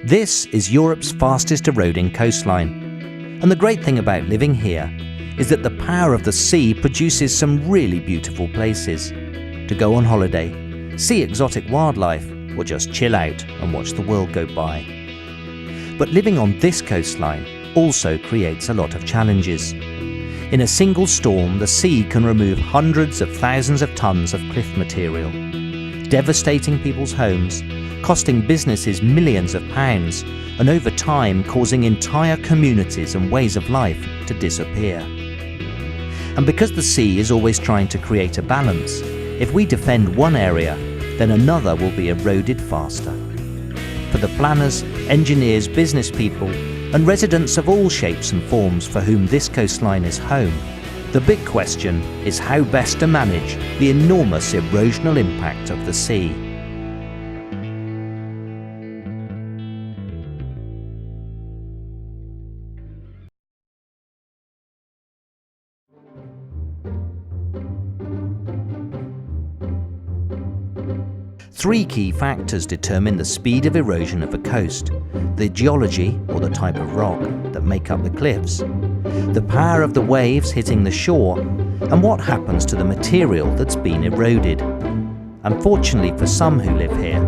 This is Europe's fastest eroding coastline. And the great thing about living here is that the power of the sea produces some really beautiful places to go on holiday, see exotic wildlife, or just chill out and watch the world go by. But living on this coastline also creates a lot of challenges. In a single storm, the sea can remove hundreds of thousands of tons of cliff material, devastating people's homes, costing businesses millions of pounds, and over time causing entire communities and ways of life to disappear. And because the sea is always trying to create a balance, if we defend one area, then another will be eroded faster. For the planners, engineers, business people, and residents of all shapes and forms for whom this coastline is home, the big question is how best to manage the enormous erosional impact of the sea. Three key factors determine the speed of erosion of a coast: the geology, or the type of rock that make up the cliffs, the power of the waves hitting the shore, and what happens to the material that's been eroded. Unfortunately for some who live here,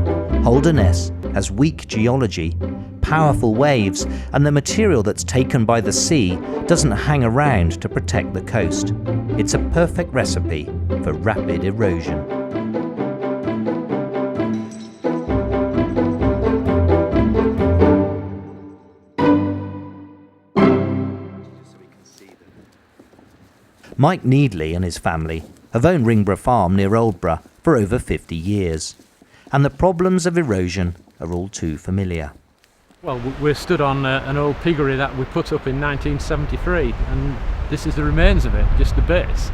Holderness has weak geology, powerful waves, and the material that's taken by the sea doesn't hang around to protect the coast. It's a perfect recipe for rapid erosion. Mike Needley and his family have owned Ringborough Farm near Oldborough for over 50 years, and the problems of erosion are all too familiar. Well, we're stood on an old piggery that we put up in 1973, and this is the remains of it, just the base,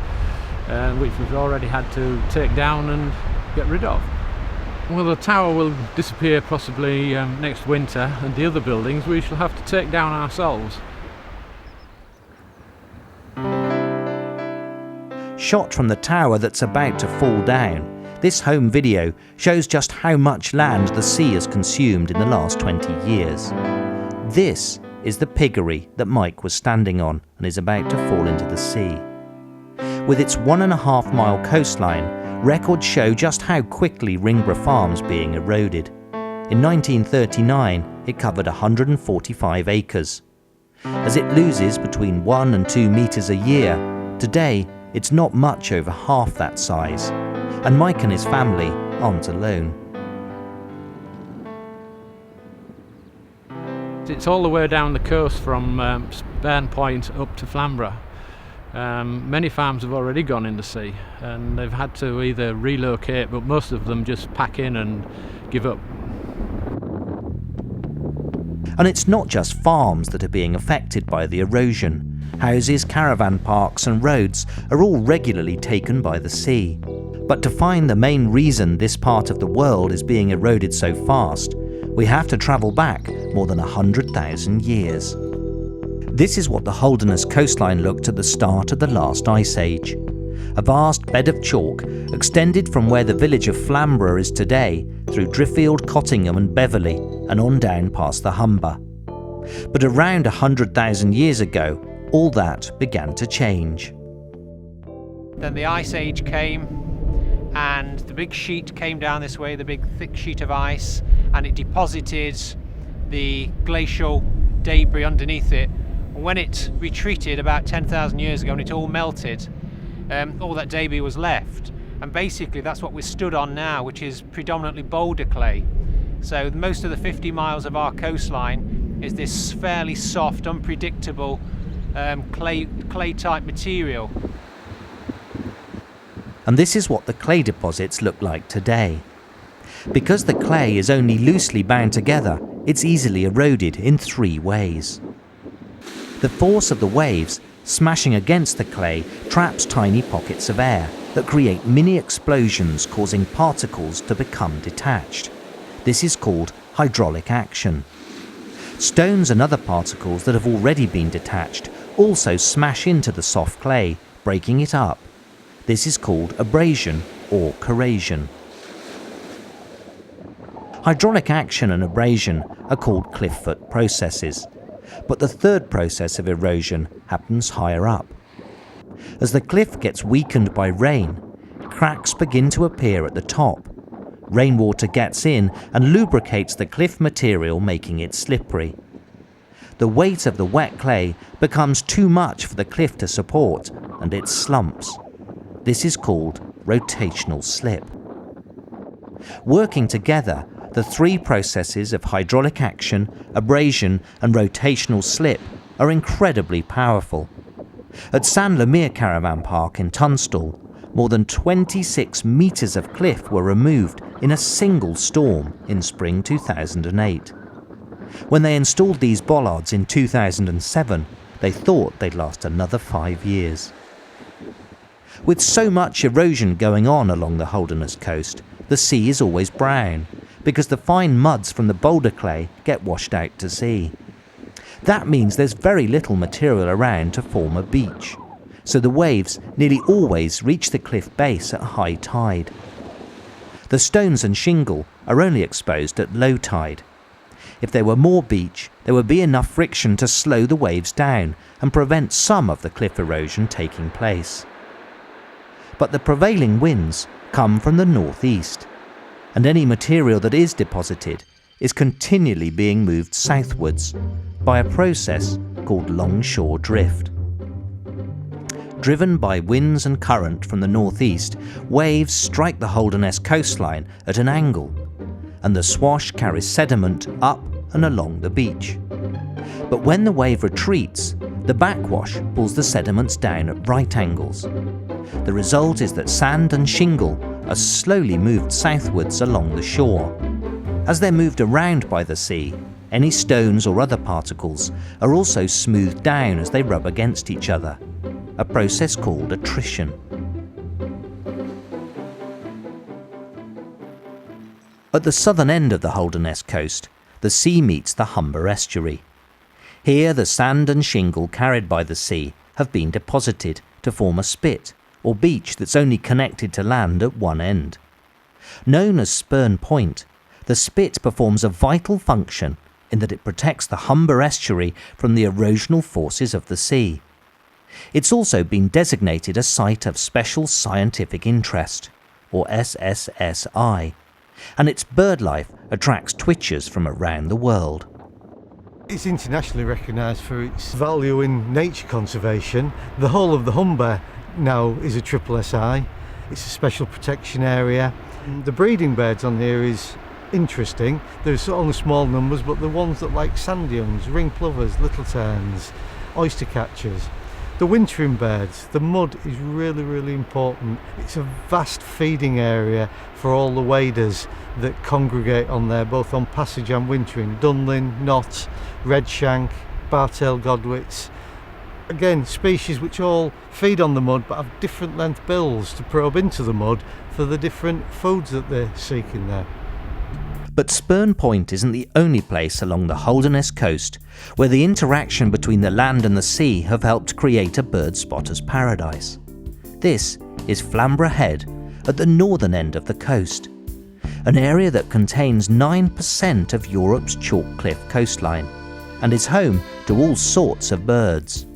which we've already had to take down and get rid of. Well, the tower will disappear possibly next winter, and the other buildings we shall have to take down ourselves. Shot from the tower that's about to fall down, this home video shows just how much land the sea has consumed in the last 20 years. This is the piggery that Mike was standing on and is about to fall into the sea. With its 1.5 mile coastline, records show just how quickly Ringborough Farm's being eroded. In 1939, it covered 145 acres. As it loses between 1 and 2 metres a year, today it's not much over half that size, and Mike and his family aren't alone. It's all the way down the coast from Spurn Point up to Flamborough. Many farms have already gone in the sea, and they've had to either relocate, but most of them just pack in and give up. And it's not just farms that are being affected by the erosion. Houses, caravan parks and roads are all regularly taken by the sea. But to find the main reason this part of the world is being eroded so fast, we have to travel back more than 100,000 years. This is what the Holderness coastline looked at the start of the last ice age. A vast bed of chalk extended from where the village of Flamborough is today through Driffield, Cottingham and Beverley and on down past the Humber. But around 100,000 years ago, all that began to change. Then the ice age came, and the big sheet came down this way, the big thick sheet of ice, and it deposited the glacial debris underneath it. And when it retreated about 10,000 years ago and it all melted, all that debris was left. And basically that's what we're stood on now, which is predominantly boulder clay. So most of the 50 miles of our coastline is this fairly soft, unpredictable clay type material. And this is what the clay deposits look like today. Because the clay is only loosely bound together, it's easily eroded in 3 ways. The force of the waves smashing against the clay traps tiny pockets of air that create mini explosions, causing particles to become detached. This is called hydraulic action. Stones and other particles that have already been detached also smash into the soft clay, breaking it up. This is called abrasion or corrosion. Hydraulic action and abrasion are called cliff foot processes, but the third process of erosion happens higher up. As the cliff gets weakened by rain, cracks begin to appear at the top. Rainwater gets in and lubricates the cliff material, making it slippery. The weight of the wet clay becomes too much for the cliff to support, and it slumps. This is called rotational slip. Working together, the three processes of hydraulic action, abrasion and rotational slip are incredibly powerful. At San Lemire Caravan Park in Tunstall, more than 26 metres of cliff were removed in a single storm in spring 2008. When they installed these bollards in 2007, they thought they'd last another 5 years. With so much erosion going on along the Holderness coast, the sea is always brown, because the fine muds from the boulder clay get washed out to sea. That means there's very little material around to form a beach, so the waves nearly always reach the cliff base at high tide. The stones and shingle are only exposed at low tide. If there were more beach, there would be enough friction to slow the waves down and prevent some of the cliff erosion taking place. But the prevailing winds come from the northeast, and any material that is deposited is continually being moved southwards by a process called longshore drift. Driven by winds and current from the northeast, waves strike the Holderness coastline at an angle, and the swash carries sediment up and along the beach. But when the wave retreats, the backwash pulls the sediments down at right angles. The result is that sand and shingle are slowly moved southwards along the shore. As they're moved around by the sea, any stones or other particles are also smoothed down as they rub against each other, a process called attrition. At the southern end of the Holderness coast, the sea meets the Humber estuary. Here the sand and shingle carried by the sea have been deposited to form a spit or beach that's only connected to land at one end. Known as Spurn Point, the spit performs a vital function in that it protects the Humber estuary from the erosional forces of the sea. It's also been designated a Site of Special Scientific Interest, or SSSI, and its birdlife attracts twitchers from around the world. It's internationally recognised for its value in nature conservation. The whole of the Humber now is a triple SI. It's a special protection area. The breeding birds on here is interesting. There's only small numbers, but the ones that like sandyoungs, ring plovers, little terns, oyster catchers. The wintering birds, the mud is really, really important. It's a vast feeding area for all the waders that congregate on there, both on passage and wintering. Dunlin, knot, redshank, bar-tailed godwits. Again, species which all feed on the mud but have different length bills to probe into the mud for the different foods that they're seeking there. But Spurn Point isn't the only place along the Holderness coast where the interaction between the land and the sea have helped create a bird spotter's paradise. This is Flamborough Head at the northern end of the coast, an area that contains 9% of Europe's chalk cliff coastline and is home to all sorts of birds.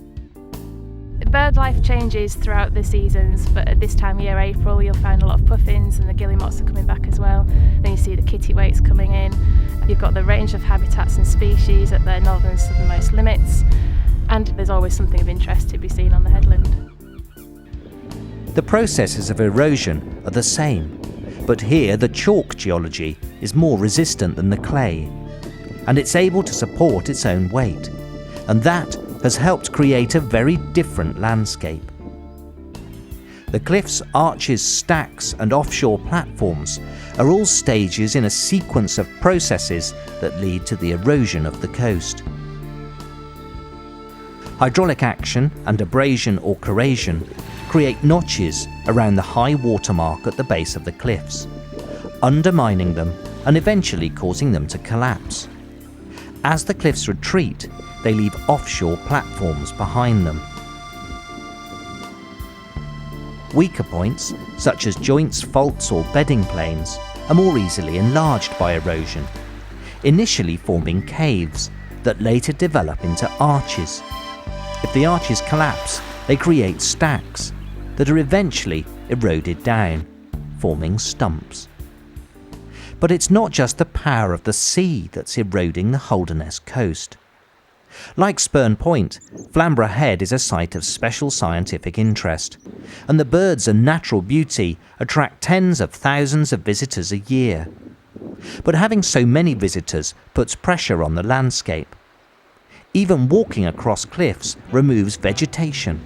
Bird life changes throughout the seasons, but at this time of year, April, you'll find a lot of puffins and the guillemots are coming back as well. Then you see the kittiwakes coming in. You've got the range of habitats and species at their northern and southernmost limits, and there's always something of interest to be seen on the headland. The processes of erosion are the same, but here the chalk geology is more resistant than the clay, and it's able to support its own weight, and that has helped create a very different landscape. The cliffs, arches, stacks and offshore platforms are all stages in a sequence of processes that lead to the erosion of the coast. Hydraulic action and abrasion or corrasion create notches around the high water mark at the base of the cliffs, undermining them and eventually causing them to collapse. As the cliffs retreat, they leave offshore platforms behind them. Weaker points, such as joints, faults or bedding planes, are more easily enlarged by erosion. initially forming caves that later develop into arches. If the arches collapse, they create stacks that are eventually eroded down, forming stumps. But it's not just the power of the sea that's eroding the Holderness coast. Like Spurn Point, Flamborough Head is a site of special scientific interest, and the birds and natural beauty attract tens of thousands of visitors a year. But having so many visitors puts pressure on the landscape. Even walking across cliffs removes vegetation,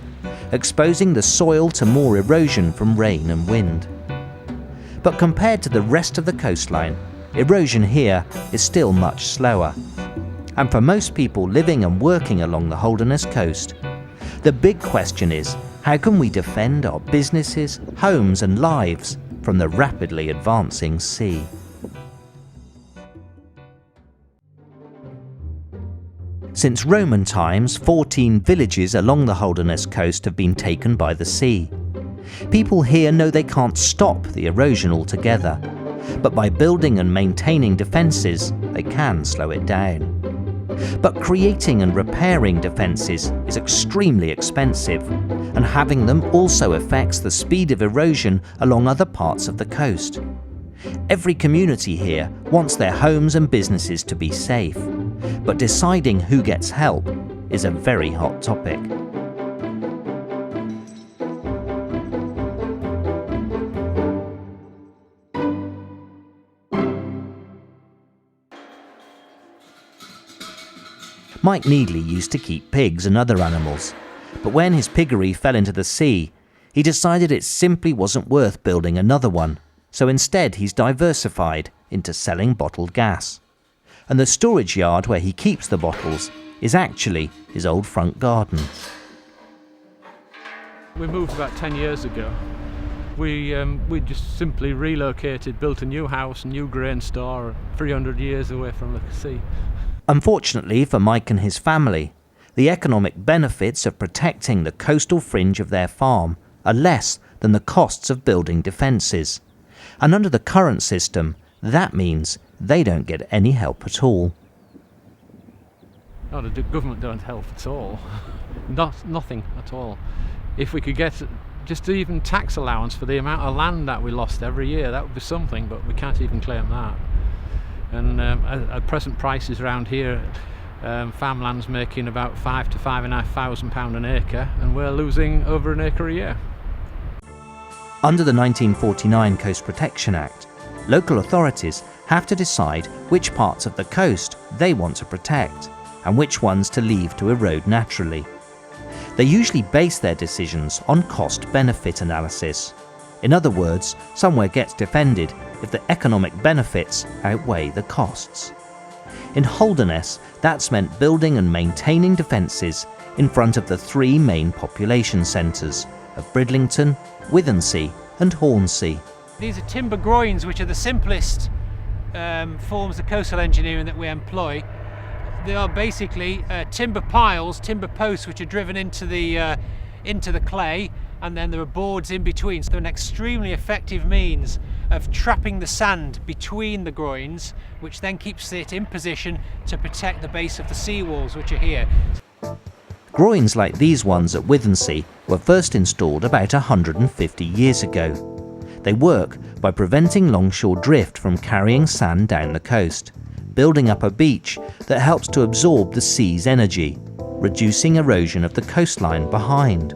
exposing the soil to more erosion from rain and wind. But compared to the rest of the coastline, erosion here is still much slower. And for most people living and working along the Holderness coast, the big question is, how can we defend our businesses, homes and lives from the rapidly advancing sea? Since Roman times, 14 villages along the Holderness coast have been taken by the sea. People here know they can't stop the erosion altogether, but by building and maintaining defences, they can slow it down. But creating and repairing defences is extremely expensive, and having them also affects the speed of erosion along other parts of the coast. Every community here wants their homes and businesses to be safe, but deciding who gets help is a very hot topic. Mike Needley used to keep pigs and other animals, but when his piggery fell into the sea, he decided it simply wasn't worth building another one, so instead he's diversified into selling bottled gas. And the storage yard where he keeps the bottles is actually his old front garden. We moved about 10 years ago. We just simply relocated, built a new house, a new grain store, 300 years away from the sea. Unfortunately for Mike and his family, the economic benefits of protecting the coastal fringe of their farm are less than the costs of building defences. And under the current system, that means they don't get any help at all. No, the government don't help at all. Nothing at all. If we could get just even tax allowance for the amount of land that we lost every year, that would be something, but we can't even claim that. And at present prices around here, farmland's making about £5,000 to £5,500 an acre, and we're losing over an acre a year. Under the 1949 Coast Protection Act, local authorities have to decide which parts of the coast they want to protect and which ones to leave to erode naturally. They usually base their decisions on cost-benefit analysis. In other words, somewhere gets defended if the economic benefits outweigh the costs. In Holderness, that's meant building and maintaining defences in front of the three main population centres of Bridlington, Withensea and Hornsea. These are timber groins, which are the simplest forms of coastal engineering that we employ. They are basically timber piles, timber posts, which are driven into the clay, and then there are boards in between. So an extremely effective means of trapping the sand between the groins, which then keeps it in position to protect the base of the seawalls, which are here. Groins like these ones at Withensea were first installed about 150 years ago. They work by preventing longshore drift from carrying sand down the coast, building up a beach that helps to absorb the sea's energy, reducing erosion of the coastline behind.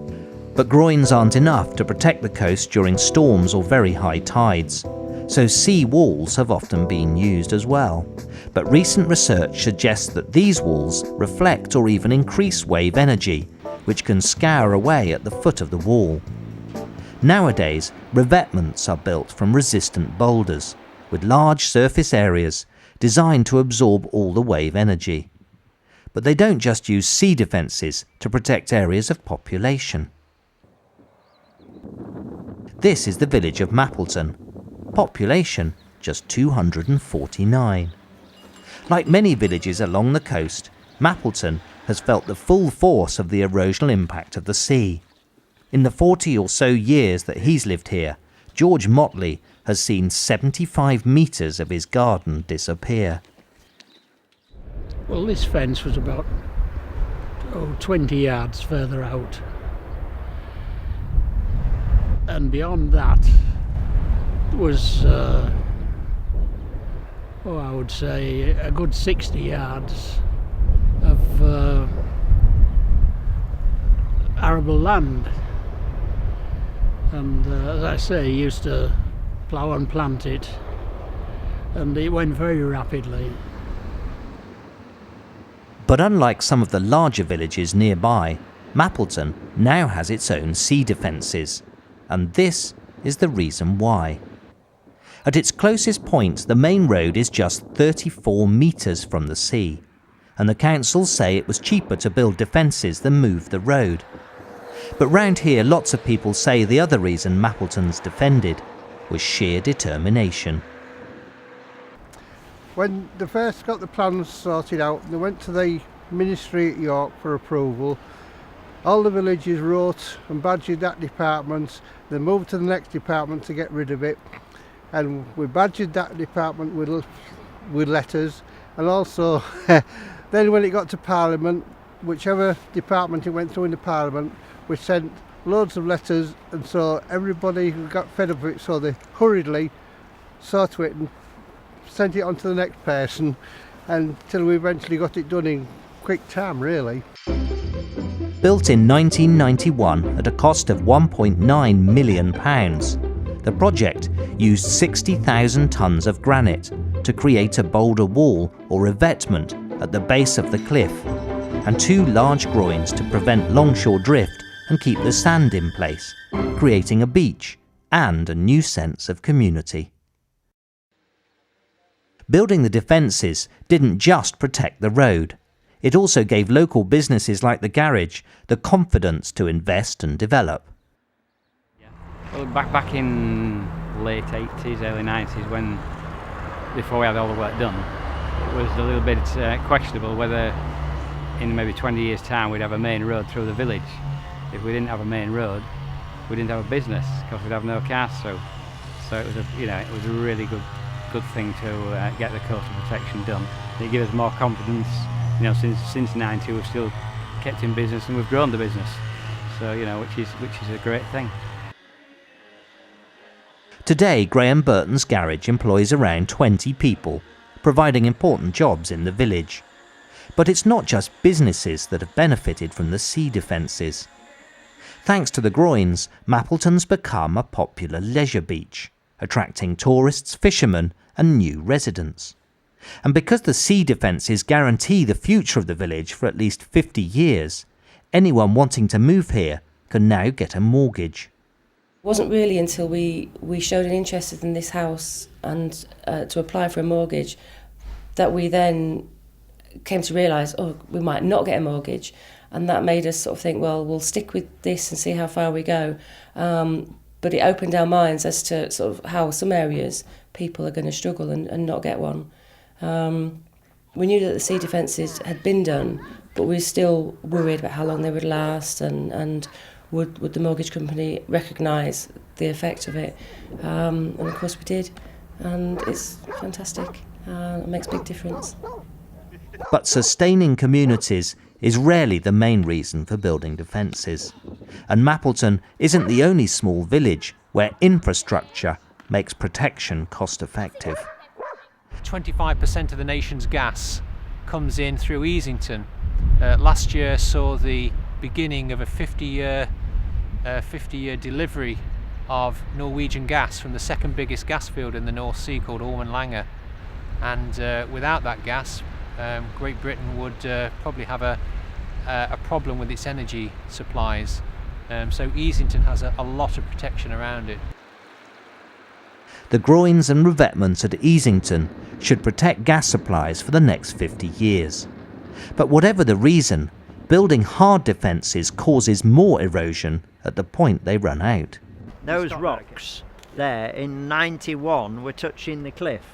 But groins aren't enough to protect the coast during storms or very high tides, so sea walls have often been used as well. But recent research suggests that these walls reflect or even increase wave energy, which can scour away at the foot of the wall. Nowadays, revetments are built from resistant boulders, with large surface areas designed to absorb all the wave energy. But they don't just use sea defences to protect areas of population. This is the village of Mappleton. Population just 249. Like many villages along the coast, Mappleton has felt the full force of the erosional impact of the sea. In the 40 or so years that he's lived here, George Motley has seen 75 metres of his garden disappear. Well, this fence was about 20 yards further out, and beyond that was I would say a good 60 yards of arable land, and as I say, he used to plough and plant it, and it went very rapidly. But unlike some of the larger villages nearby, Mappleton now has its own sea defences, and this is the reason why. At its closest point, the main road is just 34 metres from the sea, and the council say it was cheaper to build defences than move the road. But round here, lots of people say the other reason Mappleton's defended was sheer determination. When they first got the plans sorted out, they went to the ministry at York for approval. All the villages wrote and badgered that department. They moved to the next department to get rid of it, and we badgered that department with letters. And also then when it got to Parliament, whichever department it went through in the Parliament, we sent loads of letters, and so everybody got fed up with it, so they hurriedly saw to it and sent it on to the next person, until we eventually got it done in quick time, really. Built in 1991 at a cost of £1.9 million, the project used 60,000 tonnes of granite to create a boulder wall or revetment at the base of the cliff, and 2 large groins to prevent longshore drift and keep the sand in place, creating a beach and a new sense of community. Building the defences didn't just protect the road, it also gave local businesses like the garage the confidence to invest and develop. Well, back in late 80s, early 90s, before we had all the work done, it was a little bit questionable whether in maybe 20 years' time we'd have a main road through the village. If we didn't have a main road, we didn't have a business because we'd have no cars through. So it was a really good thing to get the coastal protection done. It gave us more confidence. Since 90 we've still kept in business and we've grown the business. So which is a great thing. Today, Graham Burton's garage employs around 20 people, providing important jobs in the village. But it's not just businesses that have benefited from the sea defences. Thanks to the groins, Mappleton's become a popular leisure beach, attracting tourists, fishermen and new residents. And because the sea defences guarantee the future of the village for at least 50 years, anyone wanting to move here can now get a mortgage. It wasn't really until we showed an interest in this house and to apply for a mortgage that we then came to realise, we might not get a mortgage, and that made us sort of think, well, we'll stick with this and see how far we go. But it opened our minds as to sort of how some areas people are going to struggle and not get one. We knew that the sea defences had been done, but we were still worried about how long they would last and would the mortgage company recognise the effect of it. And of course we did, and it's fantastic. It makes a big difference. But sustaining communities is rarely the main reason for building defences. And Mappleton isn't the only small village where infrastructure makes protection cost-effective. 25% of the nation's gas comes in through Easington. Last year saw the beginning of a 50-year delivery of Norwegian gas from the second biggest gas field in the North Sea called Ormen Lange. And without that gas, Great Britain would probably have a problem with its energy supplies. So Easington has a lot of protection around it. The groins and revetments at Easington should protect gas supplies for the next 50 years. But whatever the reason, building hard defences causes more erosion at the point they run out. Those rocks there in 91 were touching the cliff.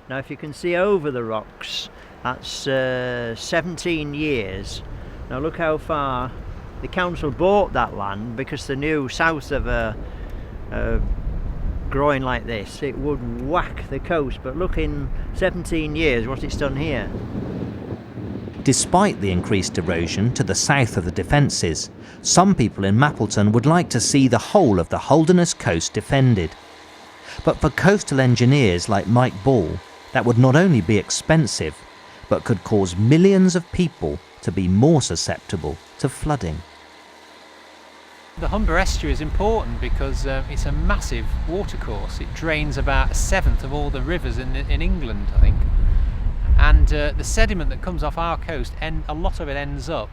Now if you can see over the rocks, that's 17 years. Now look how far the council bought that land, because they knew south of a groin like this it would whack the coast, but look in 17 years what it's done here. Despite the increased erosion to the south of the defences, some people in Mappleton would like to see the whole of the Holderness coast defended. But for coastal engineers like Mike Ball, that would not only be expensive, but could cause millions of people to be more susceptible to flooding. The Humber estuary is important because it's a massive watercourse. It drains about a seventh of all the rivers in England, I think. And the sediment that comes off our coast, a lot of it ends up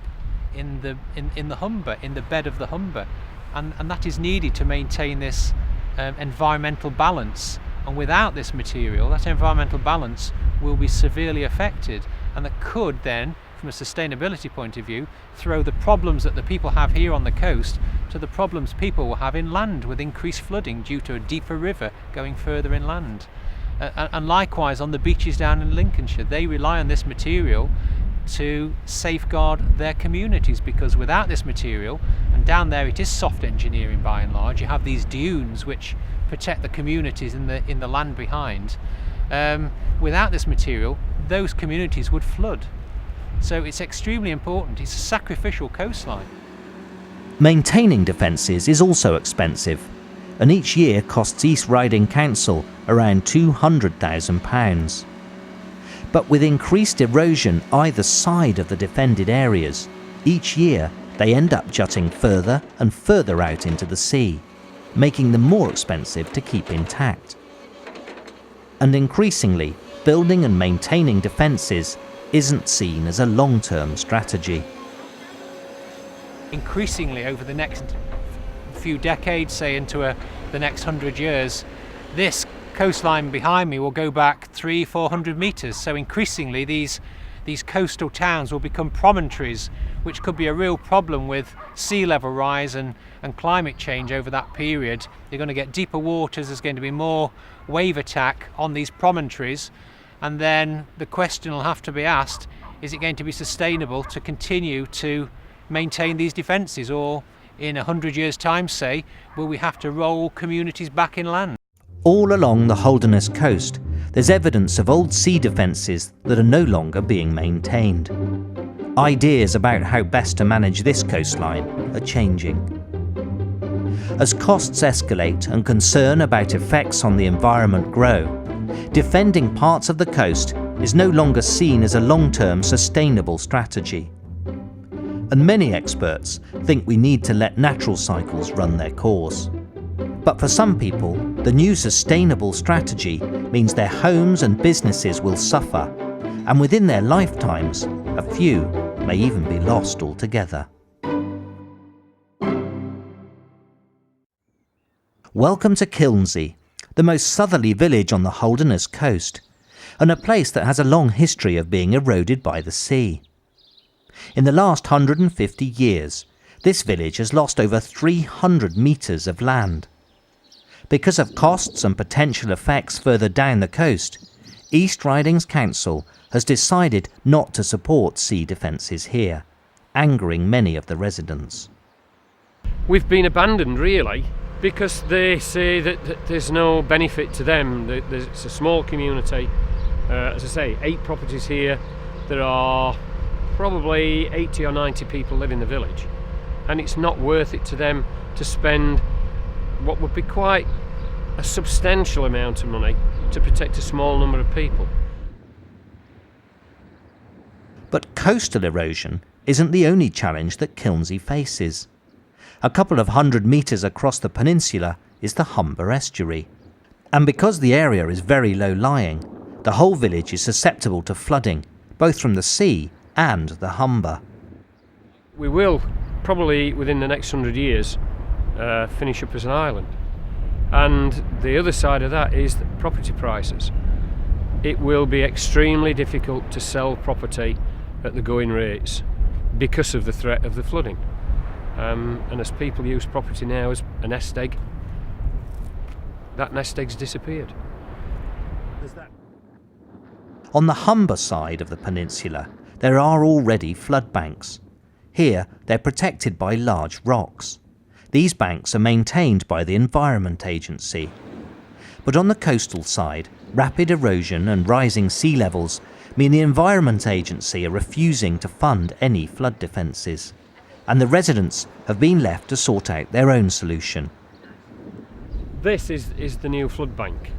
in the Humber, in the bed of the Humber. And that is needed to maintain this environmental balance. And without this material, that environmental balance will be severely affected. And that could then, from a sustainability point of view, throw the problems that the people have here on the coast to the problems people will have inland with increased flooding due to a deeper river going further inland. And likewise on the beaches down in Lincolnshire, they rely on this material to safeguard their communities, because without this material, and down there it is soft engineering by and large, you have these dunes which protect the communities in the land behind. Without this material, those communities would flood. So it's extremely important. It's a sacrificial coastline. Maintaining defences is also expensive, and each year costs East Riding Council around £200,000. But with increased erosion either side of the defended areas, each year they end up jutting further and further out into the sea, making them more expensive to keep intact. And increasingly, building and maintaining defences isn't seen as a long-term strategy. Increasingly over the next few decades, say into the next 100 years, this coastline behind me will go back 300-400 metres. So increasingly these coastal towns will become promontories, which could be a real problem with sea level rise and climate change over that period. You're going to get deeper waters, there's going to be more wave attack on these promontories, and then the question will have to be asked, is it going to be sustainable to continue to maintain these defences, or in 100 years' time, say, will we have to roll communities back inland? All along the Holderness coast, there's evidence of old sea defences that are no longer being maintained. Ideas about how best to manage this coastline are changing. As costs escalate and concern about effects on the environment grow, defending parts of the coast is no longer seen as a long-term sustainable strategy. And many experts think we need to let natural cycles run their course. But for some people, the new sustainable strategy means their homes and businesses will suffer, and within their lifetimes, a few may even be lost altogether. Welcome to Kilnsey, the most southerly village on the Holderness coast, and a place that has a long history of being eroded by the sea. In the last 150 years, this village has lost over 300 metres of land. Because of costs and potential effects further down the coast, East Ridings Council has decided not to support sea defences here, angering many of the residents. We've been abandoned, really, because they say that there's no benefit to them. It's a small community. As I say, 8 properties here. There are probably 80 or 90 people live in the village, and it's not worth it to them to spend what would be quite a substantial amount of money to protect a small number of people. But coastal erosion isn't the only challenge that Kilnsey faces. A couple of 100 metres across the peninsula is the Humber estuary. And because the area is very low-lying, the whole village is susceptible to flooding, both from the sea and the Humber. We will probably within the next 100 years finish up as an island, and the other side of that is the property prices. It will be extremely difficult to sell property at the going rates because of the threat of the flooding, and as people use property now as a nest egg, that nest egg's disappeared. On the Humber side of the peninsula, there are already flood banks. Here, they're protected by large rocks. These banks are maintained by the Environment Agency. But on the coastal side, rapid erosion and rising sea levels mean the Environment Agency are refusing to fund any flood defences, and the residents have been left to sort out their own solution. This is the new flood bank.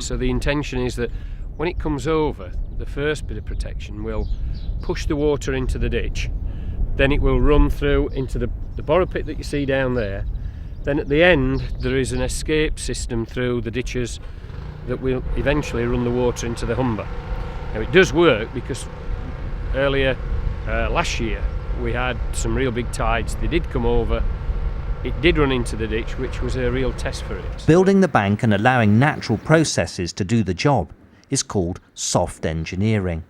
So the intention is that when it comes over, the first bit of protection will push the water into the ditch, then it will run through into the borrow pit that you see down there. Then at the end there is an escape system through the ditches that will eventually run the water into the Humber. Now it does work because earlier last year we had some real big tides. They did come over, it did run into the ditch, which was a real test for it. Building the bank and allowing natural processes to do the job is called soft engineering.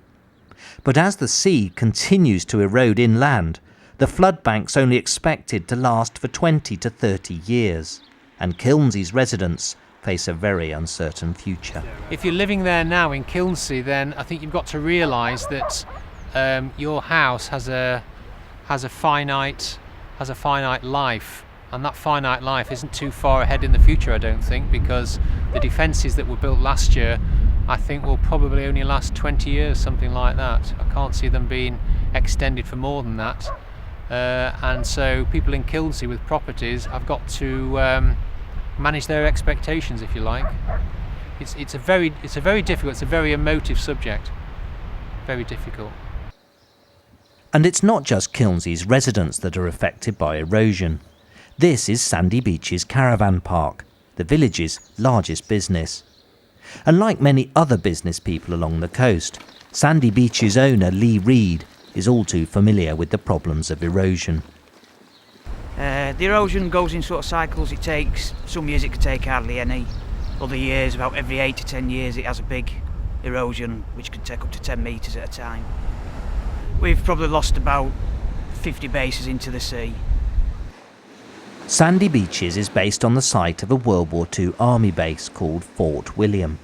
But as the sea continues to erode inland, the flood bank's only expected to last for 20 to 30 years, and Kilnsea's residents face a very uncertain future. If you're living there now in Kilnsea, then I think you've got to realise that your house has a finite life, and that finite life isn't too far ahead in the future, I don't think, because the defences that were built last year I think will probably only last 20 years, something like that. I can't see them being extended for more than that. And so people in Kilnsea with properties have got to manage their expectations, if you like. It's a very difficult, it's a very emotive subject. Very difficult. And it's not just Kilnsea's residents that are affected by erosion. This is Sandy Beach's caravan park, the village's largest business. And like many other business people along the coast, Sandy Beach's owner Lee Reid is all too familiar with the problems of erosion. The erosion goes in sort of cycles. It takes, some years it could take hardly any. Other years, about every 8 to 10 years, it has a big erosion which could take up to 10 metres at a time. We've probably lost about 50 bases into the sea. Sandy Beaches is based on the site of a World War II army base called Fort William.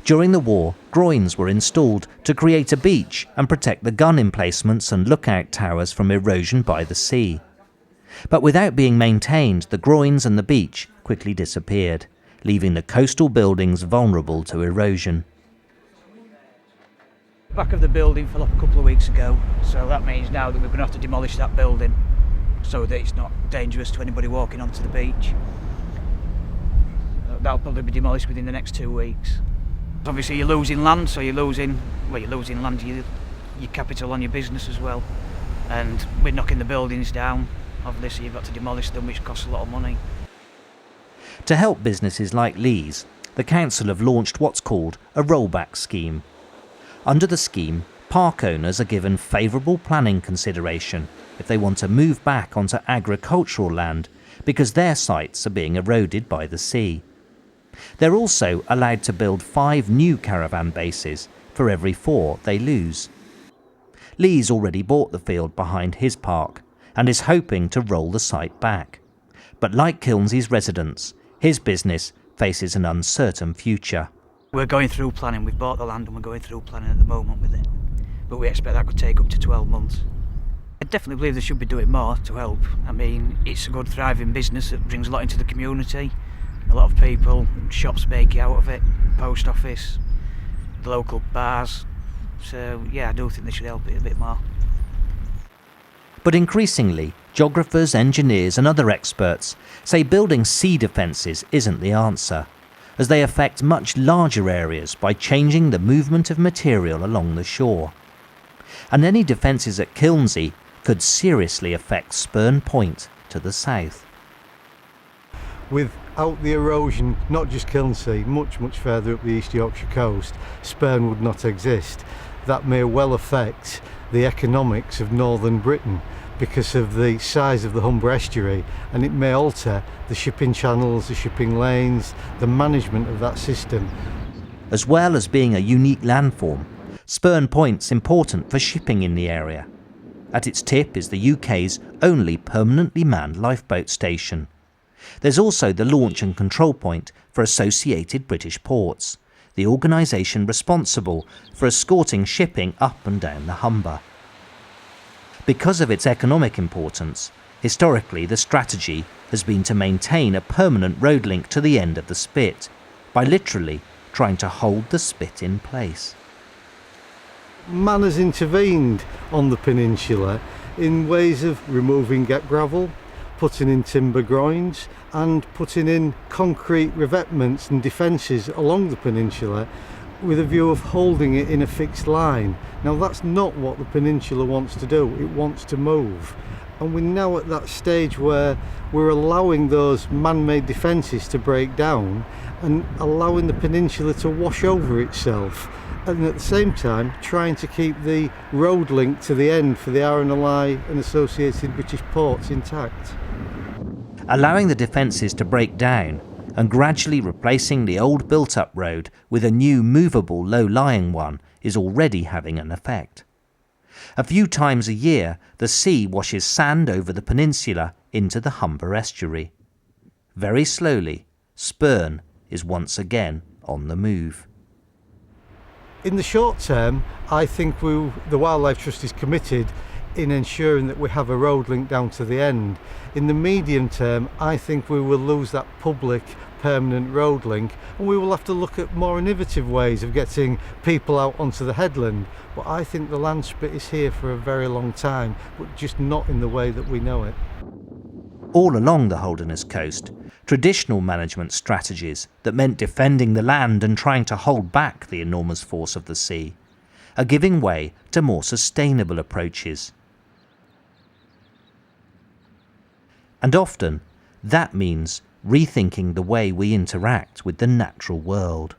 During the war, groins were installed to create a beach and protect the gun emplacements and lookout towers from erosion by the sea. But without being maintained, the groins and the beach quickly disappeared, leaving the coastal buildings vulnerable to erosion. Back of the building fell off a couple of weeks ago, so that means now that we're going to have to demolish that building so that it's not dangerous to anybody walking onto the beach. That'll probably be demolished within the next 2 weeks. Obviously you're losing land, so you're losing land, your capital on your business as well. And we're knocking the buildings down. Obviously you've got to demolish them, which costs a lot of money. To help businesses like Lee's, the council have launched what's called a rollback scheme. Under the scheme, park owners are given favourable planning consideration if they want to move back onto agricultural land because their sites are being eroded by the sea. They're also allowed to build 5 new caravan bases for every 4 they lose. Lee's already bought the field behind his park and is hoping to roll the site back. But like Kilnsea's residents, his business faces an uncertain future. We're going through planning. We've bought the land and we're going through planning at the moment with it. But we expect that could take up to 12 months. I definitely believe they should be doing more to help. I mean, it's a good thriving business that brings a lot into the community. A lot of people, shops make out of it, post office, the local bars. So yeah, I do think they should help it a bit more. But increasingly, geographers, engineers and other experts say building sea defences isn't the answer, as they affect much larger areas by changing the movement of material along the shore. And any defences at Kilnsea could seriously affect Spurn Point to the south. Without the erosion, not just Kilnsea, much further up the East Yorkshire coast, Spurn would not exist. That may well affect the economics of northern Britain because of the size of the Humber estuary, and it may alter the shipping channels, the shipping lanes, the management of that system. As well as being a unique landform, Spurn Point's important for shipping in the area. At its tip is the UK's only permanently manned lifeboat station. There's also the launch and control point for Associated British Ports, the organisation responsible for escorting shipping up and down the Humber. Because of its economic importance, historically the strategy has been to maintain a permanent road link to the end of the spit, by literally trying to hold the spit in place. Man has intervened on the peninsula in ways of removing gravel, putting in timber groins and putting in concrete revetments and defences along the peninsula with a view of holding it in a fixed line. Now that's not what the peninsula wants to do, it wants to move. And we're now at that stage where we're allowing those man-made defences to break down and allowing the peninsula to wash over itself, and at the same time trying to keep the road link to the end for the RNLI and associated British ports intact. Allowing the defences to break down and gradually replacing the old built-up road with a new movable low-lying one is already having an effect. A few times a year, the sea washes sand over the peninsula into the Humber estuary. Very slowly, Spurn is once again on the move. In the short term, I think the Wildlife Trust is committed in ensuring that we have a road link down to the end. In the medium term, I think we will lose that public permanent road link, and we will have to look at more innovative ways of getting people out onto the headland. But I think the land spit is here for a very long time, but just not in the way that we know it. All along the Holderness coast, traditional management strategies that meant defending the land and trying to hold back the enormous force of the sea are giving way to more sustainable approaches. And often, that means rethinking the way we interact with the natural world.